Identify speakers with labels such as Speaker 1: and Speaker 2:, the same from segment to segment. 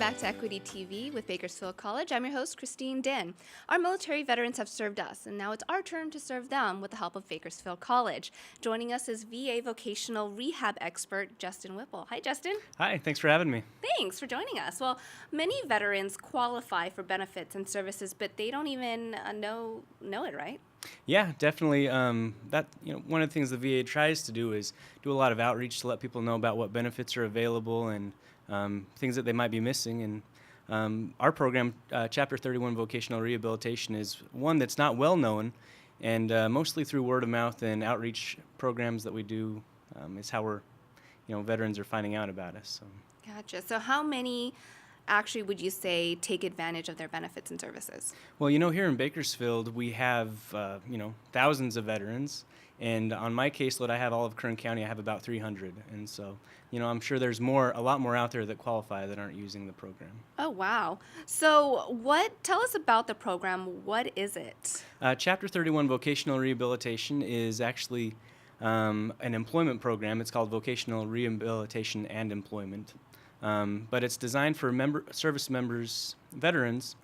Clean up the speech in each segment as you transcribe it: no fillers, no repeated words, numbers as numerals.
Speaker 1: back to Equity TV with Bakersfield College. I'm your host, Christine Din. Our military veterans have served us, and now it's our turn to serve them with the help of Bakersfield College. Joining us is VA Vocational Rehab expert Justin Whipple. Hi, Justin.
Speaker 2: Hi, thanks for having me.
Speaker 1: Thanks for joining us. Well, many veterans qualify for benefits and services, but they don't even know it, right?
Speaker 2: Yeah, definitely. One of the things the VA tries to do is do a lot of outreach to let people know about what benefits are available and things that they might be missing. And our program, Chapter 31 Vocational Rehabilitation, is one that's not well known, and mostly through word of mouth and outreach programs that we do is how veterans are finding out about us. So.
Speaker 1: Gotcha. So how many actually would you say take advantage of their benefits and services?
Speaker 2: Well, here in Bakersfield, we have, thousands of veterans. And on my caseload, I have all of Kern County, I have about 300. And so, I'm sure there's a lot more out there that qualify that aren't using the program.
Speaker 1: Oh, wow. So tell us about the program. What is it?
Speaker 2: Chapter 31 Vocational Rehabilitation is actually an employment program. It's called Vocational Rehabilitation and Employment. But it's designed for service members, veterans,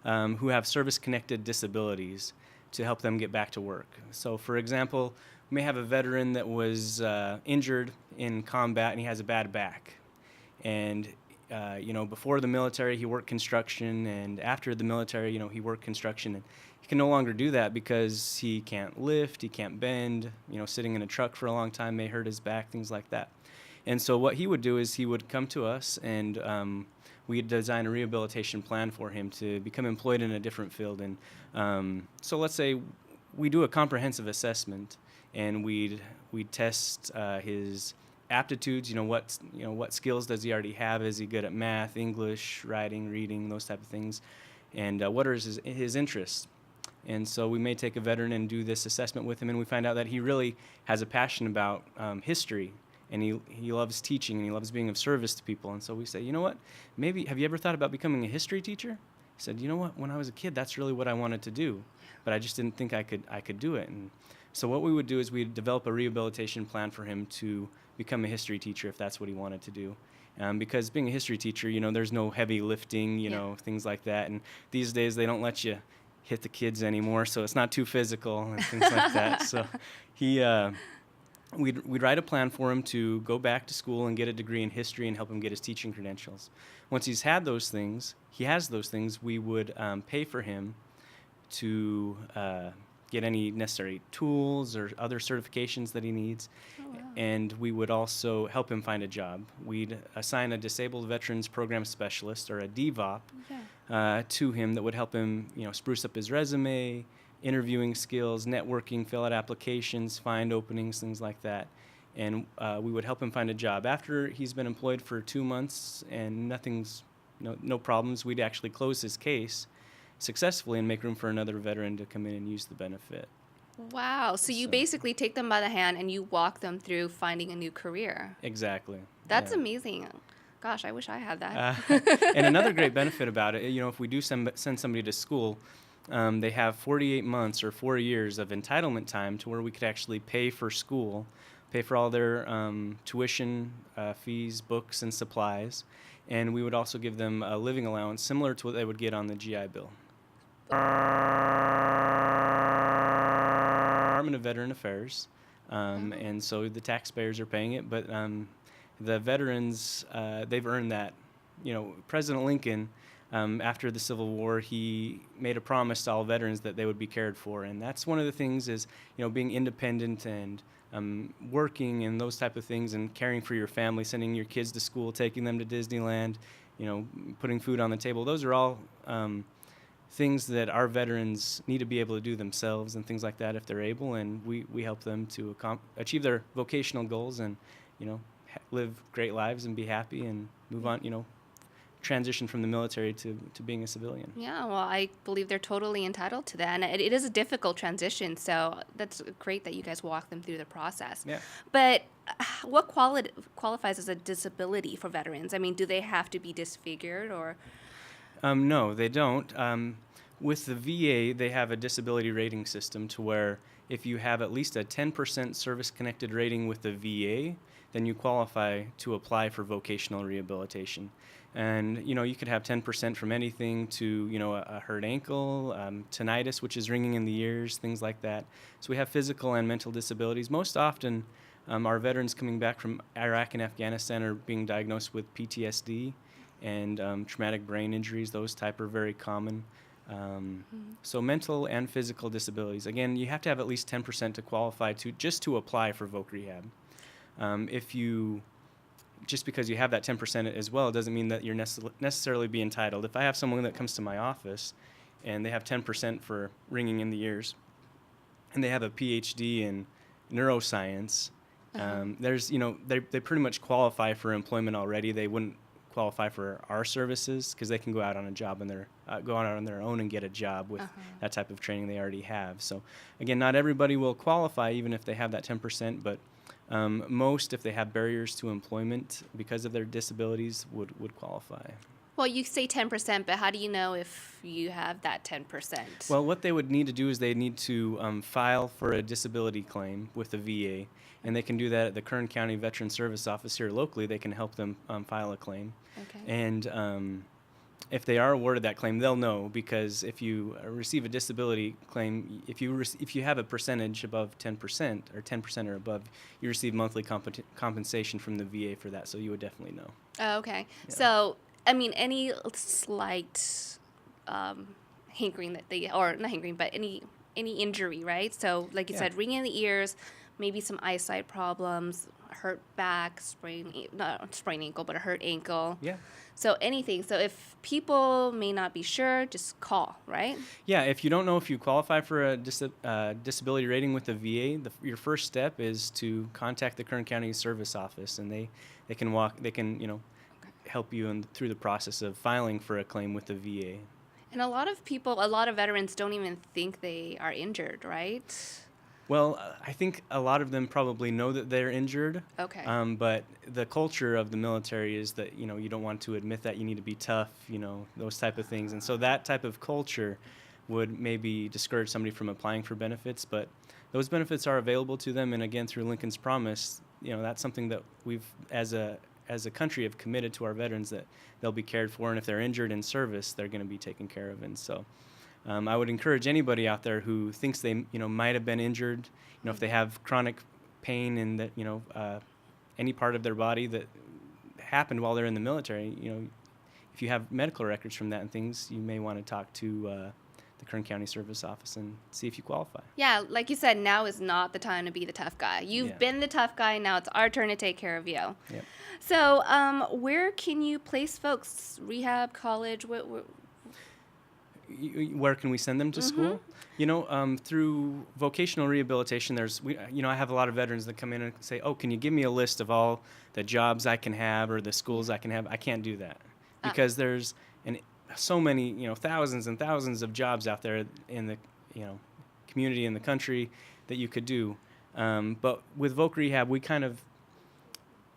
Speaker 2: who have service-connected disabilities to help them get back to work. So, for example, we may have a veteran that was injured in combat and he has a bad back. And, before the military, he worked construction, and after the military, he worked construction. And he can no longer do that because he can't lift, he can't bend, sitting in a truck for a long time may hurt his back, things like that. And so what he would do is he would come to us, and we'd design a rehabilitation plan for him to become employed in a different field. And so let's say we do a comprehensive assessment, and we'd test his aptitudes. What skills does he already have? Is he good at math, English, writing, reading, those type of things? And what are his interests? And so we may take a veteran and do this assessment with him, and we find out that he really has a passion about history. And he loves teaching, and he loves being of service to people. And so we say, maybe have you ever thought about becoming a history teacher? He said, when I was a kid, that's really what I wanted to do, but I just didn't think I could do it. And so what we would do is we'd develop a rehabilitation plan for him to become a history teacher if that's what he wanted to do. Because being a history teacher, there's no heavy lifting, things like that. And these days they don't let you hit the kids anymore, so it's not too physical and things like that. So We'd write a plan for him to go back to school and get a degree in history and help him get his teaching credentials. Once he has those things, we would pay for him to get any necessary tools or other certifications that he needs. Oh, wow. And we would also help him find a job. We'd assign a Disabled Veterans Program Specialist, or a DVOP, to him that would help him, spruce up his resume, interviewing skills, networking, fill out applications, find openings, things like that. And we would help him find a job. After he's been employed for 2 months and no problems, we'd actually close his case successfully and make room for another veteran to come in and use the benefit.
Speaker 1: Wow. So you basically take them by the hand and you walk them through finding a new career.
Speaker 2: Exactly.
Speaker 1: That's amazing. Gosh, I wish I had that.
Speaker 2: And another great benefit about it, if we do send somebody to school, they have 48 months or 4 years of entitlement time to where we could actually pay for school, pay for all their tuition, fees, books, and supplies. And we would also give them a living allowance similar to what they would get on the GI Bill. Department of Veteran Affairs. And so the taxpayers are paying it, but the veterans, they've earned that. President Lincoln, after the Civil War, he made a promise to all veterans that they would be cared for. And that's one of the things is, being independent and working and those type of things, and caring for your family, sending your kids to school, taking them to Disneyland, putting food on the table. Those are all things that our veterans need to be able to do themselves and things like that if they're able. And we help them to achieve their vocational goals and, live great lives and be happy and move on, transition from the military to being a civilian.
Speaker 1: Yeah, well, I believe they're totally entitled to that. And it is a difficult transition, so that's great that you guys walk them through the process.
Speaker 2: Yeah.
Speaker 1: But what qualifies as a disability for veterans? I mean, do they have to be disfigured or?
Speaker 2: No, they don't. With the VA, they have a disability rating system to where if you have at least a 10% service-connected rating with the VA, then you qualify to apply for vocational rehabilitation. And, you could have 10% from anything to, a hurt ankle, tinnitus, which is ringing in the ears, things like that. So we have physical and mental disabilities. Most often, our veterans coming back from Iraq and Afghanistan are being diagnosed with PTSD and traumatic brain injuries. Those type are very common. So mental and physical disabilities. Again, you have to have at least 10% to qualify to apply for Voc Rehab. Just because you have that 10% as well doesn't mean that you're necessarily be entitled. If I have someone that comes to my office and they have 10% for ringing in the ears and they have a PhD in neuroscience, they pretty much qualify for employment already. They wouldn't qualify for our services because they can go out on a job and go out on their own and get a job with that type of training they already have. So again, not everybody will qualify even if they have that 10%, but most, if they have barriers to employment because of their disabilities, would qualify.
Speaker 1: Well, you say 10%, but how do you know if you have that 10%?
Speaker 2: Well, what they would need to do is they need to file for a disability claim with the VA, and they can do that at the Kern County Veteran Service Office here locally. They can help them file a claim.
Speaker 1: Okay.
Speaker 2: And if they are awarded that claim, they'll know, because if you receive a disability claim, if you have a percentage above 10% or 10% or above, you receive monthly compensation from the VA for that. So you would definitely know.
Speaker 1: Oh, okay.
Speaker 2: Yeah.
Speaker 1: So, I mean, any slight hankering not hankering, but any injury, right? So, like you said, ringing in the ears, maybe some eyesight problems, hurt back, not sprained ankle, but a hurt ankle.
Speaker 2: Yeah.
Speaker 1: So anything. So if people may not be sure, just call, right?
Speaker 2: Yeah, if you don't know if you qualify for a disability rating with the VA, your first step is to contact the Kern County Service Office, and they can help you through the process of filing for a claim with the VA.
Speaker 1: And a lot of veterans don't even think they are injured, right?
Speaker 2: Well, I think a lot of them probably know that they're injured.
Speaker 1: Okay.
Speaker 2: But the culture of the military is that, you don't want to admit that. You need to be tough, those type of things. And so that type of culture would maybe discourage somebody from applying for benefits. But those benefits are available to them. And again, through Lincoln's Promise, that's something that we've, as a country, have committed to our veterans, that they'll be cared for. And if they're injured in service, they're going to be taken care of. And so I would encourage anybody out there who thinks they, might have been injured, if they have chronic pain in that, any part of their body that happened while they're in the military, if you have medical records from that and things, you may want to talk to the Kern County Service Office and see if you qualify.
Speaker 1: Yeah, like you said, now is not the time to be the tough guy. You've been the tough guy, now it's our turn to take care of you.
Speaker 2: Yep.
Speaker 1: So where can you place folks? Rehab, college,
Speaker 2: where can we send them to school? Through vocational rehabilitation, I have a lot of veterans that come in and say, "Oh, can you give me a list of all the jobs I can have or the schools I can have?" I can't do that because there's so many, thousands and thousands of jobs out there in the, community in the country that you could do. But with Voc Rehab,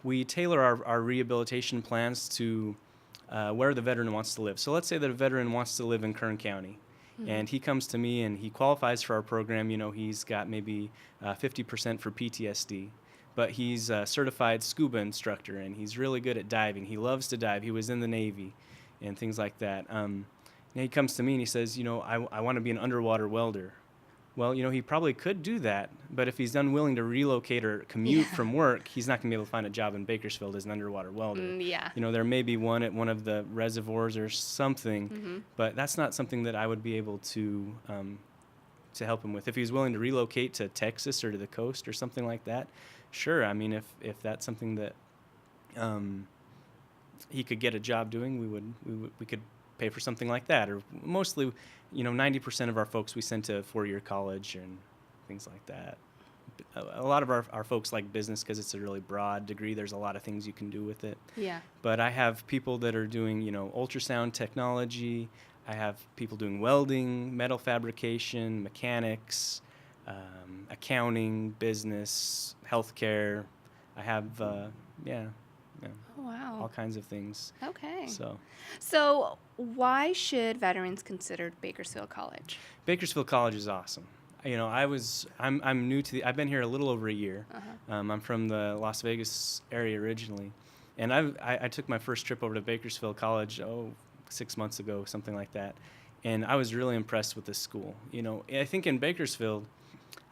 Speaker 2: we tailor our rehabilitation plans to where the veteran wants to live. So let's say that a veteran wants to live in Kern County, and he comes to me and he qualifies for our program. He's got maybe 50% for PTSD, but he's a certified scuba instructor and he's really good at diving. He loves to dive. He was in the Navy and things like that. And he comes to me and he says, I want to be an underwater welder. Well, he probably could do that, but if he's unwilling to relocate or commute from work, he's not going to be able to find a job in Bakersfield as an underwater welder. There may be one at one of the reservoirs or something, but that's not something that I would be able to help him with. If he's willing to relocate to Texas or to the coast or something like that, sure. I mean, if that's something that he could get a job doing, we could pay for something like that. Or mostly, 90% of our folks we send to four-year college and things like that. A lot of our folks like business because it's a really broad degree. There's a lot of things you can do with it.
Speaker 1: Yeah.
Speaker 2: But I have people that are doing, ultrasound technology. I have people doing welding, metal fabrication, mechanics, accounting, business, healthcare. I have,
Speaker 1: Oh, wow.
Speaker 2: all kinds of things.
Speaker 1: Okay.
Speaker 2: So
Speaker 1: why should veterans consider Bakersfield College?
Speaker 2: Bakersfield College is awesome. I'm new to I've been here a little over a year.
Speaker 1: Uh-huh.
Speaker 2: I'm from the Las Vegas area originally, and I took my first trip over to Bakersfield College 6 months ago, something like that, and I was really impressed with this school. I think in Bakersfield,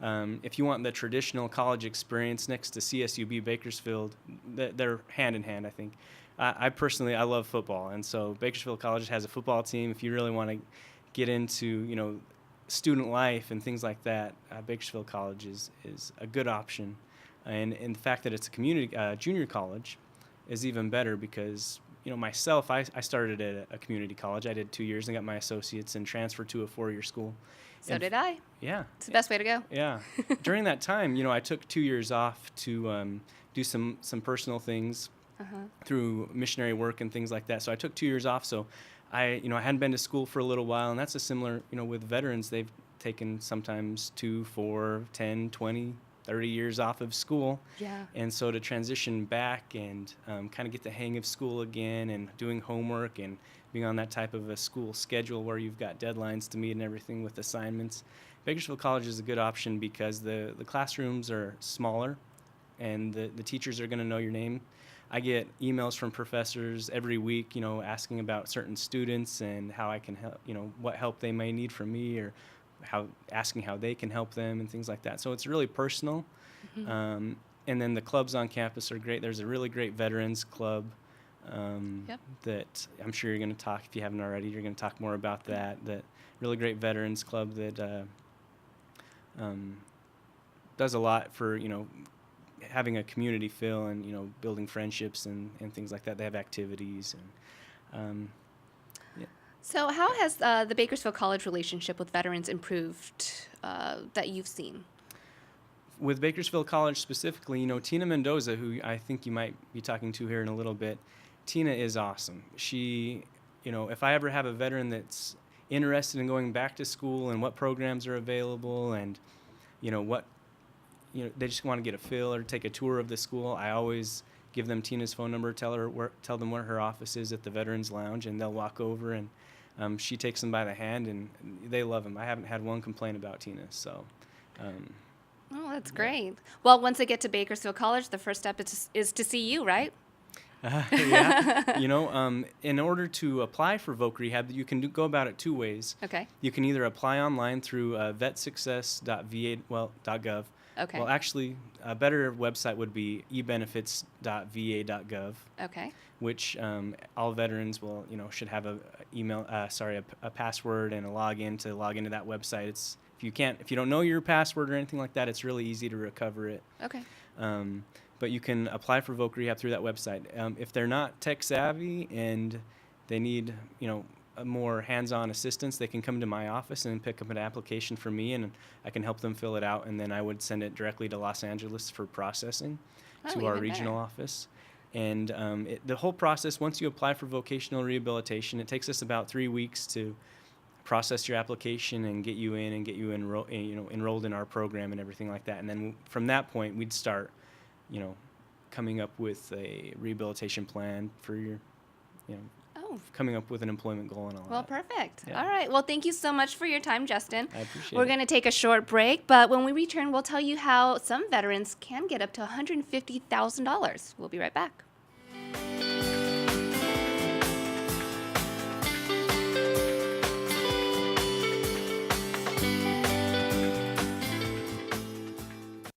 Speaker 2: if you want the traditional college experience next to CSUB Bakersfield, they're hand in hand, I think. I personally, I love football, and so Bakersfield College has a football team. If you really want to get into, student life and things like that, Bakersfield College is a good option. And the fact that it's a community junior college is even better because, myself, I started at a community college. I did 2 years and got my associates and transferred to a 4-year school.
Speaker 1: So did I.
Speaker 2: Yeah.
Speaker 1: It's the best way to go.
Speaker 2: Yeah. During that time, I took 2 years off to do some personal things through missionary work and things like that. So I took 2 years off. So I hadn't been to school for a little while, and that's a similar, with veterans, they've taken sometimes 2, 4, 10, 20, 30 years off of school.
Speaker 1: Yeah.
Speaker 2: And so to transition back and kind of get the hang of school again and doing homework and being on that type of a school schedule where you've got deadlines to meet and everything with assignments, Bakersfield College is a good option because the classrooms are smaller and the teachers are going to know your name. I get emails from professors every week, asking about certain students and how I can help, what help they may need from me or asking how they can help them and things like that. So it's really personal.
Speaker 1: Mm-hmm.
Speaker 2: And then the clubs on campus are great. There's a really great veterans club that I'm sure you're going to talk, if you haven't already, you're going to talk more about that. That really great veterans club that does a lot for, having a community feel and, building friendships and things like that. They have activities and
Speaker 1: So how has the Bakersfield College relationship with veterans improved that you've seen?
Speaker 2: With Bakersfield College specifically, Tina Mendoza, who I think you might be talking to here in a little bit, Tina is awesome. She, if I ever have a veteran that's interested in going back to school and what programs are available and, they just want to get a feel or take a tour of the school, I always give them Tina's phone number, tell them where her office is at the Veterans Lounge, and they'll walk over and she takes them by the hand, and they love them. I haven't had one complaint about Tina, so.
Speaker 1: Oh, that's great. Well, once they get to Bakersfield College, the first step is to see you, right?
Speaker 2: Yeah. In order to apply for Voc Rehab, you can go about it 2 ways.
Speaker 1: Okay.
Speaker 2: You can either apply online through vetsuccess.va.gov.
Speaker 1: Okay.
Speaker 2: Well, actually, a better website would be ebenefits.va.gov.
Speaker 1: Okay.
Speaker 2: Which all veterans will, should have a password and a login to log into that website. If you don't know your password or anything like that, it's really easy to recover it.
Speaker 1: Okay.
Speaker 2: But you can apply for Voc Rehab through that website. If they're not tech savvy and they need, a more hands-on assistance, they can come to my office and pick up an application from me, and I can help them fill it out, and then I would send it directly to Los Angeles for processing to our regional office. And the whole process, once you apply for vocational rehabilitation, it takes us about 3 weeks to process your application and get you in and get you enrolled in our program and everything like that. And then from that point, we'd start, coming up with a rehabilitation plan for your, coming up with an employment goal and all that.
Speaker 1: Well, perfect.
Speaker 2: Yeah.
Speaker 1: All right. Well, thank you so much for your time, Justin.
Speaker 2: I appreciate
Speaker 1: We're
Speaker 2: it.
Speaker 1: going to take a short break, but when we return, we'll tell you how some veterans can get up to $150,000. We'll be right back.